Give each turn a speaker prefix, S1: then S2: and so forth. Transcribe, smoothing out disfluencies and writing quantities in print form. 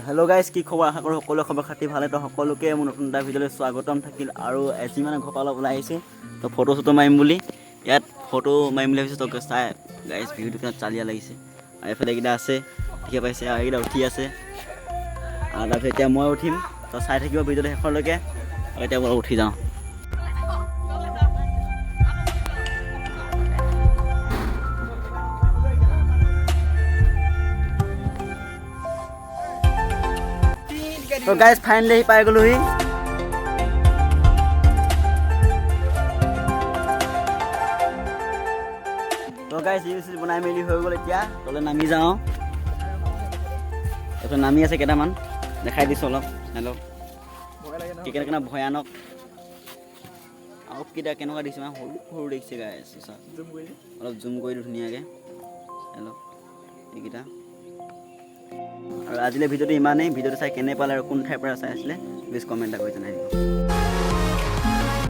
S1: Hello' guys, কি খবৰ? আশা কৰোঁ সকলোৱে খবৰ খাতি ভালে। তো সকলোকে মোৰ নতুন এটা ভিডিঅ'লৈ স্বাগতম থাকিল। আৰু আজি মানে ঘৰৰ পৰা অলপ ওলাই আহিছোঁ, তো ফটো চটো মাৰিম বুলি। ইয়াত ফটো মাৰিম বুলি ভাবিছোঁ। তো চাই গাইজ ভিউটো কিমান চালিয়া লাগিছে। আৰু এইফালে এইকেইটা আছে, দেখিব পাইছে, আৰু এইকেইটা উঠি আছে। আৰু তাৰপিছত এতিয়া মই উঠিম, তো চাই থাকিব ভিডিঅ'টো শেষলৈকে। আৰু এতিয়া মই উঠি যাওঁ। তো গাইজ ফাইনেলি পাই গ'লোহি। তো গাইজ ৰিল চিল বনাই মেলি হৈ গ'ল। এতিয়া তলে নামি যাওঁ। তাৰপিছত নামি আছে কেইটামান, দেখাই দিছোঁ অলপ। হেল্ল' কেনেকুৱা ভয়ানক, আৰু কেইটা কেনেকুৱা দেখিছে, মানে সৰু সৰু দেখিছে গাইজ। অলপ জুম কৰি দিওঁ ধুনীয়াকৈ। হেল্ল' এইকেইটা। আৰু আজিলৈ ভিডিঅ'টো ইমানেই। ভিডিঅ'টো চাই কেনে পালে আৰু কোন ঠাইৰ পৰা চাই আছিলে প্লিজ কমেণ্ট এটা কৰি জনাই দিব।